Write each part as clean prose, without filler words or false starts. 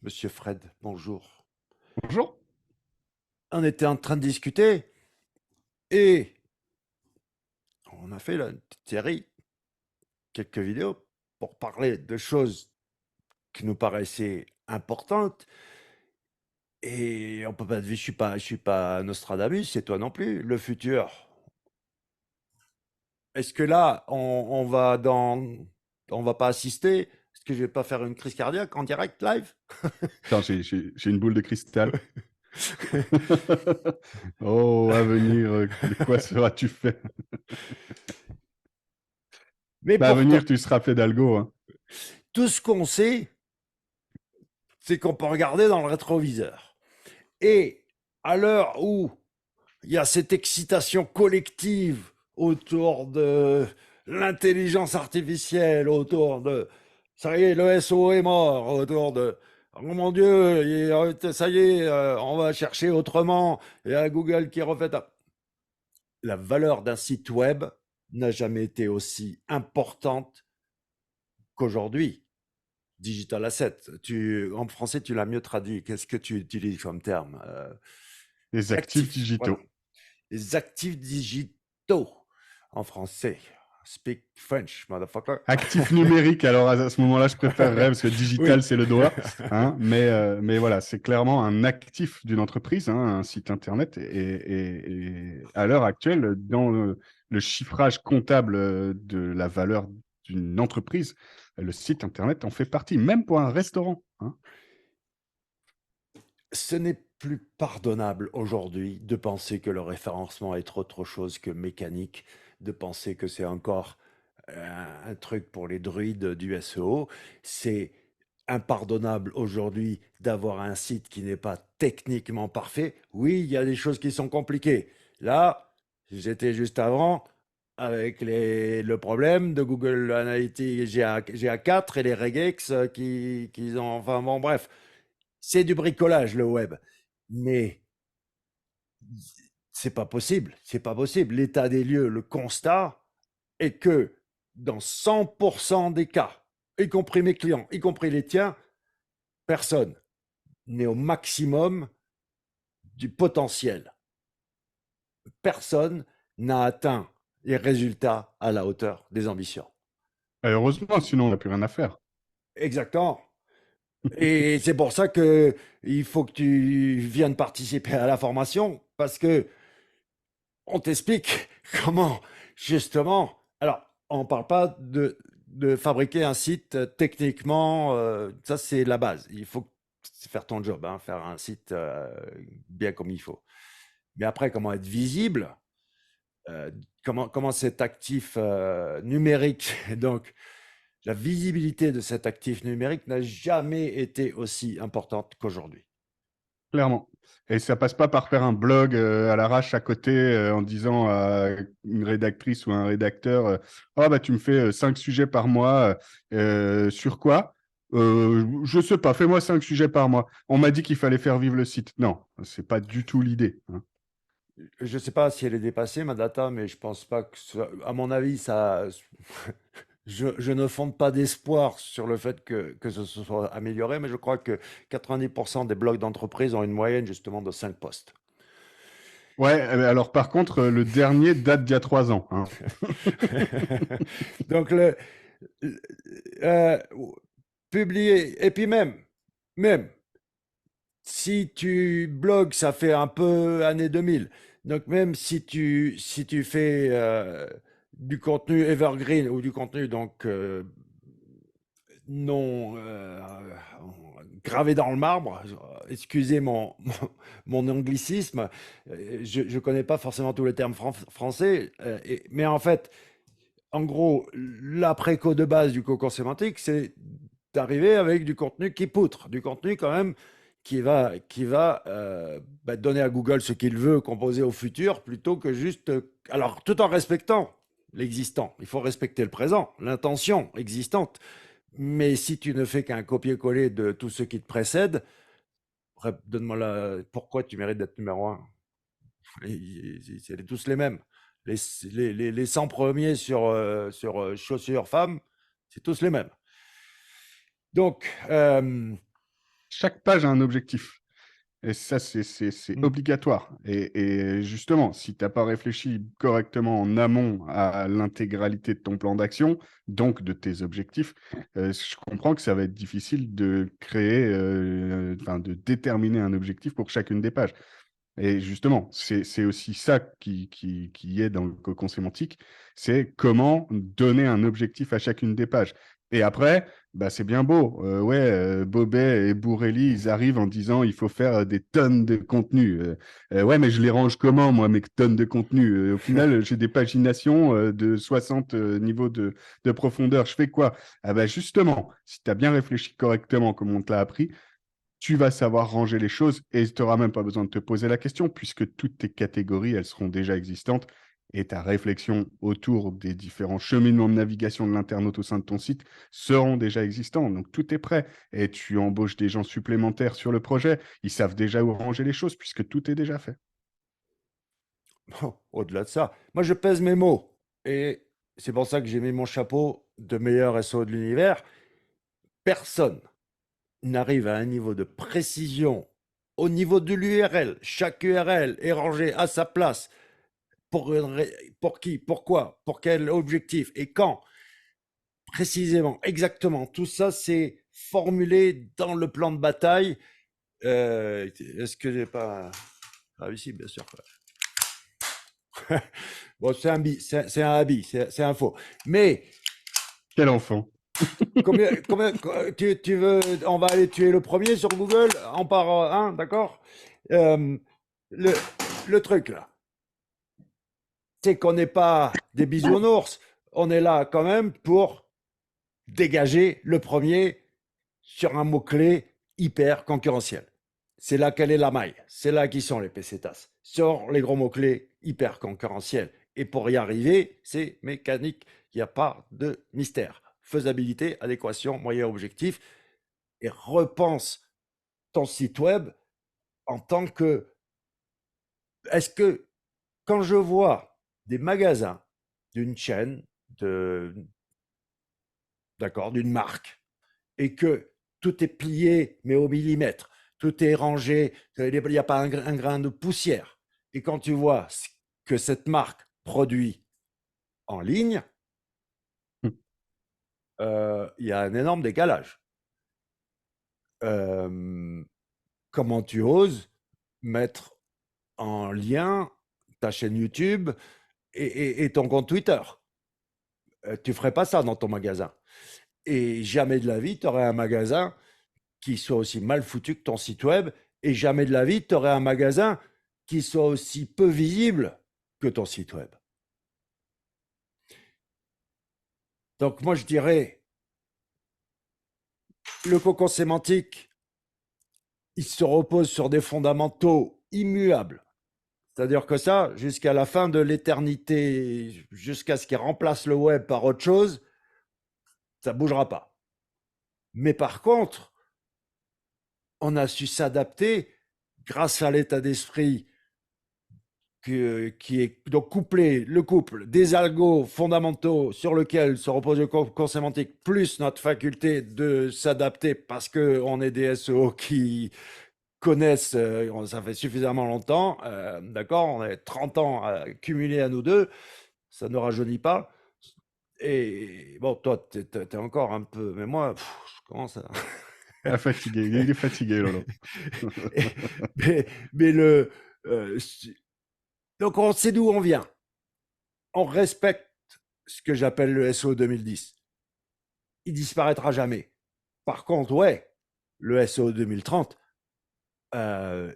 Monsieur Fred, bonjour. Bonjour. On était en train de discuter et on a fait là, une petite série, quelques vidéos pour parler de choses qui nous paraissaient importantes. Et on peut pas, je suis pas Nostradamus, c'est toi non plus. Le futur. Est-ce que là, on va pas assister? Est-ce que je vais pas faire une crise cardiaque en direct live? Attends, j'ai une boule de cristal. Oh, à venir, de quoi seras-tu fait? Mais Bah, à pourtant, venir, tu seras fait d'algo, hein. tout ce qu'on sait, c'est qu'on peut regarder dans le rétroviseur. Et à l'heure où il y a cette excitation collective autour de l'intelligence artificielle, autour de ça y est, le SO est mort, autour de oh mon Dieu, ça y est, on va chercher autrement. Il y a Google qui refait. La valeur d'un site web n'a jamais été aussi importante qu'aujourd'hui. Digital asset. En français, tu l'as mieux traduit. Qu'est-ce que tu utilises comme terme? Les actifs Actif. Voilà. digitaux. Les actifs digitaux en français. Speak French, motherfucker. Actifs numériques, alors à ce moment-là, je préférerais, parce que digital, Oui. c'est le doigt, hein, mais voilà, c'est clairement un actif d'une entreprise, hein, un site internet. Et à l'heure actuelle, dans le chiffrage comptable de la valeur d'une entreprise, le site internet en fait partie, même pour un restaurant, hein. Ce n'est plus pardonnable aujourd'hui de penser que le référencement est autre chose que mécanique, de penser que c'est encore un truc pour les druides du SEO. C'est impardonnable aujourd'hui d'avoir un site qui n'est pas techniquement parfait. Oui, il y a des choses qui sont compliquées. Là, j'étais juste avant avec le problème de Google Analytics GA4 et les regex qui ont... Enfin bon, bref, c'est du bricolage le web. Mais c'est pas possible, c'est pas possible. L'état des lieux, le constat est que dans 100% des cas, y compris mes clients, y compris les tiens, personne n'est au maximum du potentiel. Personne n'a atteint les résultats à la hauteur des ambitions. Heureusement, sinon on n'a plus rien à faire. Exactement. Et c'est pour ça que il faut que tu viennes participer à la formation parce que on t'explique comment justement. Alors, on ne parle pas de fabriquer un site techniquement, ça c'est la base. Il faut faire ton job, hein, faire un site bien comme il faut. Mais après, comment être visible, euh, comment cet actif numérique, donc la visibilité de cet actif numérique n'a jamais été aussi importante qu'aujourd'hui. Clairement. Et ça passe pas par faire un blog à l'arrache à côté en disant à une rédactrice ou un rédacteur oh, bah, tu me fais 5 sujets par mois. Sur quoi? Je sais pas, fais-moi 5 sujets par mois. On m'a dit qu'il fallait faire vivre le site. Non, c'est pas du tout l'idée, hein. Je ne sais pas si elle est dépassée, ma data, mais je pense pas que à mon avis, ça, je ne fonde pas d'espoir sur le fait que ce soit amélioré, mais je crois que 90% des blogs d'entreprise ont une moyenne justement de 5 postes. Ouais, alors par contre, le dernier date d'il y a 3 ans, hein. Donc, le- euh, publier, et puis même, si tu blogs, ça fait un peu année 2000. Donc même si tu fais du contenu evergreen ou du contenu donc non gravé dans le marbre, excusez mon anglicisme, je ne connais pas forcément tous les termes français, mais en fait, en gros, la préco de base du concours sémantique, c'est d'arriver avec du contenu qui poutre, du contenu quand même qui va donner à Google ce qu'il veut composer au futur, plutôt que juste... alors, tout en respectant l'existant. Il faut respecter le présent, l'intention existante. Mais si tu ne fais qu'un copier-coller de tout ce qui te précède, donne-moi pourquoi tu mérites d'être numéro un. C'est tous les mêmes. Les 100 premiers sur chaussures femmes, c'est tous les mêmes. Donc, chaque page a un objectif. Et ça, c'est Mm. obligatoire. Et justement, si tu n'as pas réfléchi correctement en amont à l'intégralité de ton plan d'action, donc de tes objectifs, je comprends que ça va être difficile de créer, enfin, de déterminer un objectif pour chacune des pages. Et justement, c'est aussi ça qui est dans le cocon sémantique, c'est comment donner un objectif à chacune des pages. Et après, bah, c'est bien beau. Ouais, Bobet et Bourrelli, ils arrivent en disant il faut faire des tonnes de contenu. Ouais, mais je les range comment, moi, mes tonnes de contenu? Au final, j'ai des paginations de 60 niveaux de profondeur. Je fais quoi? Ah bah justement, si tu as bien réfléchi correctement, comme on te l'a appris, tu vas savoir ranger les choses et tu n'auras même pas besoin de te poser la question puisque toutes tes catégories, elles seront déjà existantes et ta réflexion autour des différents cheminements de navigation de l'internaute au sein de ton site seront déjà existants. Donc tout est prêt et tu embauches des gens supplémentaires sur le projet. Ils savent déjà où ranger les choses puisque tout est déjà fait. Bon, au-delà de ça, moi je pèse mes mots. Et c'est pour ça que j'ai mis mon chapeau de meilleur SEO de l'univers. Personne n'arrive à un niveau de précision au niveau de l'URL. Chaque URL est rangée à sa place. Pour qui, pourquoi, pour quel objectif et quand, précisément, exactement. Tout ça, c'est formulé dans le plan de bataille. Est-ce que j'ai pas. Ah oui, si, bien sûr. Bon, c'est un habit, c'est un faux. Mais Quel enfant. combien tu veux, on va aller tuer le premier sur Google, on part un, d'accord. Euh, le, le truc là, c'est qu'on n'est pas des bisounours, on est là quand même pour dégager le premier sur un mot-clé hyper concurrentiel. C'est là qu'elle est la maille, c'est là qui sont les pesetas, sur les gros mots-clés hyper concurrentiels. Et pour y arriver, c'est mécanique, il n'y a pas de mystère. Faisabilité, adéquation, moyen, objectif, et repense ton site web en tant que... Est-ce que quand je vois des magasins d'une chaîne, de, d'accord, d'une marque, et que tout est plié, mais au millimètre, tout est rangé, il n'y a pas un grain de poussière, et quand tu vois ce que cette marque produit en ligne, il y a un énorme décalage. Euh, Comment tu oses mettre en lien ta chaîne YouTube et ton compte Twitter? Tu ferais pas ça dans ton magasin. Et jamais de la vie, tu aurais un magasin qui soit aussi mal foutu que ton site web. Et jamais de la vie, tu aurais un magasin qui soit aussi peu visible que ton site web. Donc moi, je dirais, le cocon sémantique, il se repose sur des fondamentaux immuables. C'est-à-dire que ça, jusqu'à la fin de l'éternité, jusqu'à ce qu'il remplace le web par autre chose, ça ne bougera pas. Mais par contre, on a su s'adapter grâce à l'état d'esprit qui est donc le couple des algos fondamentaux sur lesquels se repose le cours sémantique, plus notre faculté de s'adapter parce qu'on est des SEO qui connaissent, ça fait suffisamment longtemps, d'accord, on a 30 ans à cumuler à nous deux, ça ne rajeunit pas. Et bon, toi, tu es encore un peu, mais moi, je commence à... Ah, fatigué, il est fatigué, Lolo. mais le... euh, donc on sait d'où on vient. On respecte ce que j'appelle le SO 2010. Il disparaîtra jamais. Par contre, ouais, le SO 2030, euh,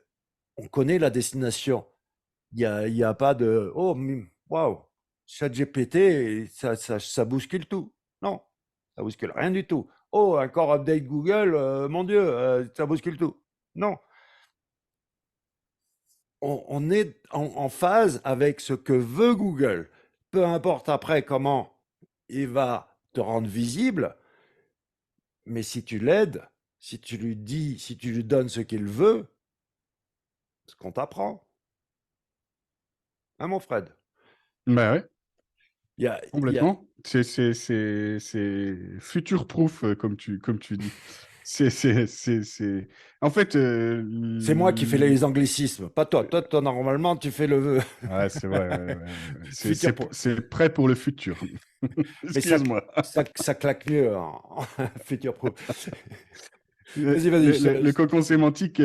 on connaît la destination. Il y a pas de oh, waouh, ChatGPT, ça bouscule tout. Non, ça bouscule rien du tout. Oh, encore update Google, mon Dieu, ça bouscule tout. Non, on est en phase avec ce que veut Google. Peu importe après comment il va te rendre visible, mais si tu l'aides, si tu lui dis, si tu lui donnes ce qu'il veut, ce qu'on t'apprend, hein, mon Fred? Bah ouais, Il y a, il y a, complètement. C'est future-proof, comme tu dis. En fait, C'est moi qui fais les anglicismes, pas toi. Toi, normalement, tu fais le ouais, c'est vrai. Ouais, ouais, ouais. futur pro. C'est prêt pour le futur. Mais Excuse-moi. ça claque mieux en futur pro. Le, Vas-y, je te le laisse. cocon sémantique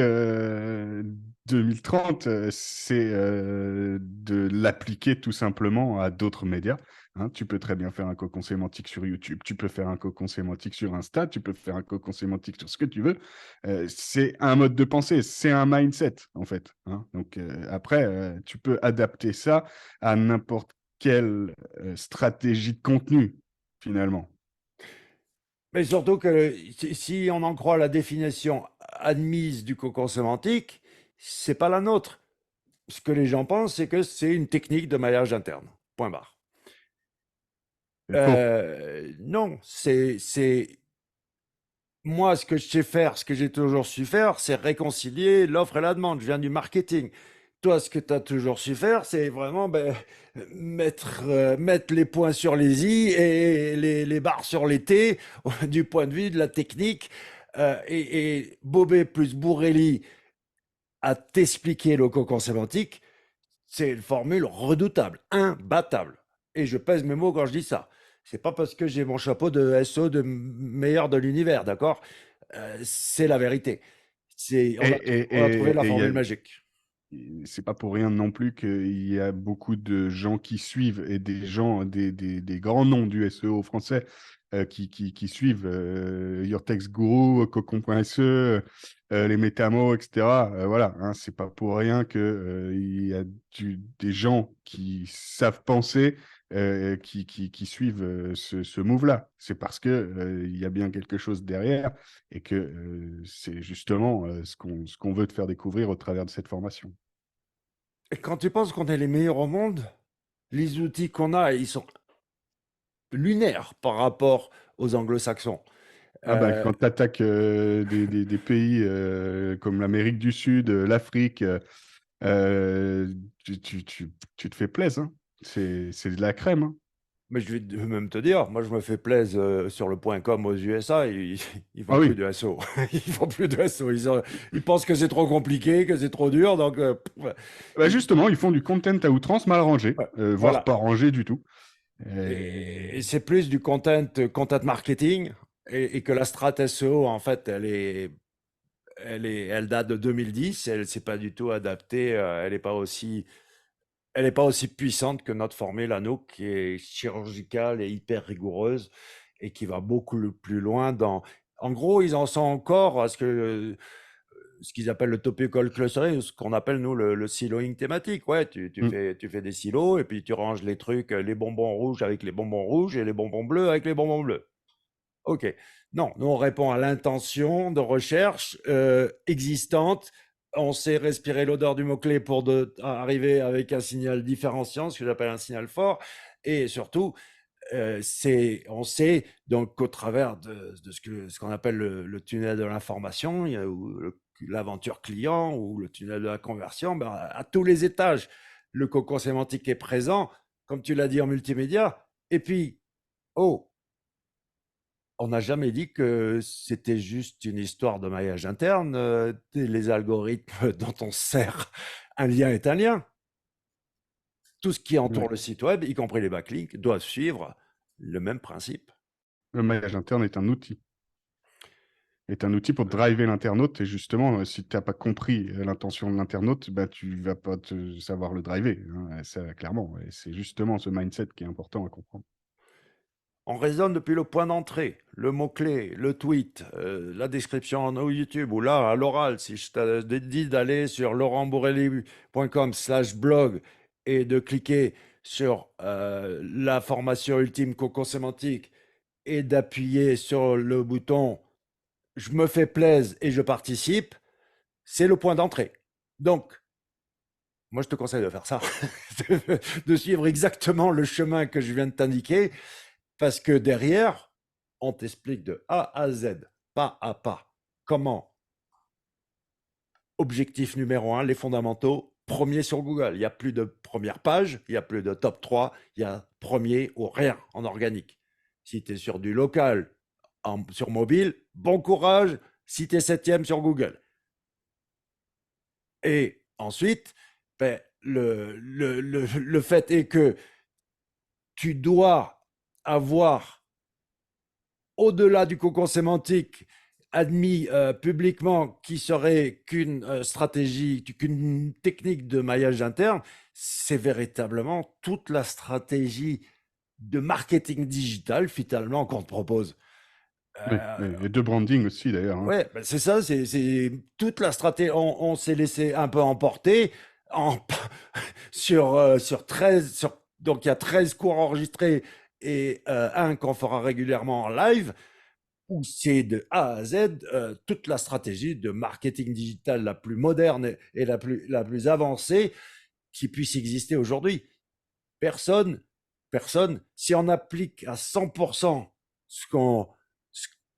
2030, c'est de l'appliquer tout simplement à d'autres médias. Hein. Tu peux très bien faire un cocon sémantique sur YouTube, tu peux faire un cocon sémantique sur Insta, tu peux faire un cocon sémantique sur ce que tu veux. C'est un mode de pensée, c'est un mindset en fait. Hein. Donc après, tu peux adapter ça à n'importe quelle stratégie de contenu finalement. Mais surtout que si on en croit la définition admise du cocon sémantique, c'est pas la nôtre. Ce que les gens pensent, c'est que c'est une technique de maillage interne. Point barre. C'est faux. Non, c'est moi ce que je sais faire, ce que j'ai toujours su faire, c'est réconcilier l'offre et la demande. Je viens du marketing. Toi, ce que tu as toujours su faire, c'est vraiment mettre les points sur les i et les barres sur les t du point de vue de la technique. Et Bobé plus Bourrelli à t'expliquer le cocon sémantique, c'est une formule redoutable, imbattable. Et je pèse mes mots quand je dis ça. C'est pas parce que j'ai mon chapeau de SO de meilleur de l'univers, d'accord. C'est la vérité. Et On a trouvé la il y a formule magique. c'est pas pour rien non plus qu'il y a beaucoup de gens qui suivent et des gens, des grands noms du SEO français qui suivent Your Text Guru, Cocon.se, les Métamos, etc. Voilà, hein, c'est pas pour rien que il y a des gens qui savent penser, qui suivent ce move-là. C'est parce que il y a bien quelque chose derrière et que c'est justement ce qu'on veut te faire découvrir au travers de cette formation. Et quand tu penses qu'on est les meilleurs au monde, les outils qu'on a, ils sont lunaires par rapport aux anglo-saxons. Ah bah, Euh, quand tu attaques des pays comme l'Amérique du Sud, l'Afrique, euh, tu te fais plaisir. Hein. C'est de la crème. Hein. mais je vais même te dire, moi je me fais plaisir sur le point .com aux USA, ils Ah font plus oui. de SO. Ils font plus de SO. Ils pensent que c'est trop compliqué, que c'est trop dur, donc Bah ils- justement, ils font du content à outrance mal rangé, ouais, voire voilà. pas rangé du tout. Et c'est plus du content marketing et que la strat SEO, en fait, elle date de 2010. Elle s'est pas du tout adaptée. Elle n'est pas aussi puissante que notre formule à nous, qui est chirurgicale et hyper rigoureuse et qui va beaucoup plus loin dans. En gros, ils en sont encore à ce qu'ils appellent le topical clustering, ce qu'on appelle nous le siloing thématique. Ouais, Mm. tu fais des silos et puis tu ranges les trucs, les bonbons rouges avec les bonbons rouges et les bonbons bleus avec les bonbons bleus. Ok. Non, nous on répond à l'intention de recherche existante. On sait respirer l'odeur du mot-clé pour arriver avec un signal différenciant, ce que j'appelle un signal fort. Et surtout, on sait donc qu'au travers de ce qu'on appelle le tunnel de l'information, ou l'aventure client ou le tunnel de la conversion, ben, à tous les étages, le cocon sémantique est présent, comme tu l'as dit en multimédia. Et puis, oh, on n'a jamais dit que c'était juste une histoire de maillage interne. Les algorithmes dont on sert un lien est un lien. Tout ce qui entoure Ouais. le site web, y compris les backlinks, doivent suivre le même principe. Le maillage interne est un outil pour driver l'internaute. Et justement, si tu n'as pas compris l'intention de l'internaute, bah, tu vas pas te savoir le driver. Hein, ça, clairement. Et c'est justement ce mindset qui est important à comprendre. On raisonne depuis le point d'entrée, le mot-clé, le tweet, la description en YouTube ou là, à l'oral, si je t'ai dit d'aller sur laurentbourrelli.com/blog et de cliquer sur la formation ultime coco sémantique et d'appuyer sur le bouton je me fais plaisir et je participe, c'est le point d'entrée. Donc, moi, je te conseille de faire ça, de suivre exactement le chemin que je viens de t'indiquer, parce que derrière, on t'explique de A à Z, pas à pas, comment. Objectif numéro un, les fondamentaux, premier sur Google. Il n'y a plus de première page, il n'y a plus de top 3, il y a premier ou rien en organique. Si tu es sur du local, sur mobile, bon courage si tu es septième sur Google. Et ensuite, ben, le fait est que tu dois avoir, au-delà du cocon sémantique, admis publiquement qui serait qu'une stratégie, qu'une technique de maillage interne, c'est véritablement toute la stratégie de marketing digital finalement qu'on te propose. Oui, et de branding aussi d'ailleurs, hein. Ouais, ben c'est ça, c'est toute la stratégie. On s'est laissé un peu emporter en, sur 13, donc il y a 13 cours enregistrés et un qu'on fera régulièrement en live, où c'est de A à Z toute la stratégie de marketing digital la plus moderne et la plus avancée qui puisse exister aujourd'hui. Personne, personne, si on applique à 100% ce qu'on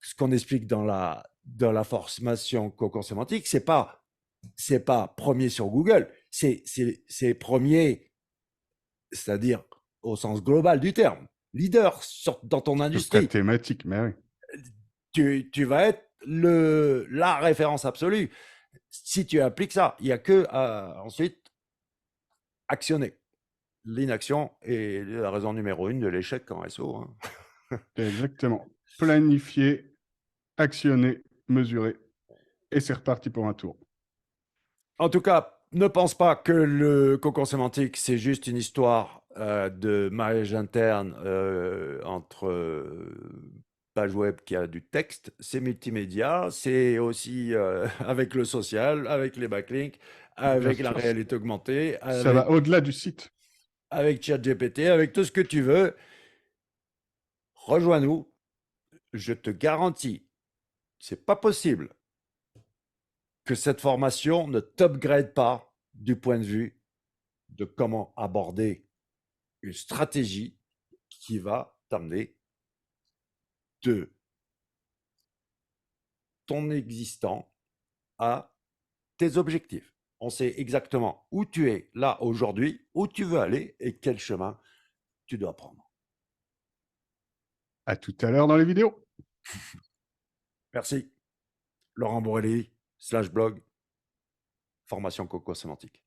ce qu'on explique dans la formation cocon sémantique, c'est pas premier sur Google, c'est premier, c'est-à-dire au sens global du terme, leader dans ton Sur ta industrie. thématique, mais oui. Tu vas être la référence absolue. Si tu appliques ça, il n'y a que ensuite actionner. L'inaction est la raison numéro une de l'échec en SO. Hein. Exactement. Planifier, actionner, mesurer. Et c'est reparti pour un tour. En tout cas, ne pense pas que le cocon sémantique, c'est juste une histoire de mariage interne entre page web qui a du texte. C'est multimédia, c'est aussi avec le social, avec les backlinks, Bien avec la sûr, réalité augmentée, ça va au-delà du site. avec ChatGPT, avec tout ce que tu veux. Rejoins-nous. Je te garantis, c'est pas possible que cette formation ne t'upgrade pas du point de vue de comment aborder une stratégie qui va t'amener de ton existant à tes objectifs. On sait exactement où tu es là aujourd'hui, où tu veux aller et quel chemin tu dois prendre. À tout à l'heure dans les vidéos. Merci. Laurent Borelli, /blog, formation Coco Sémantique.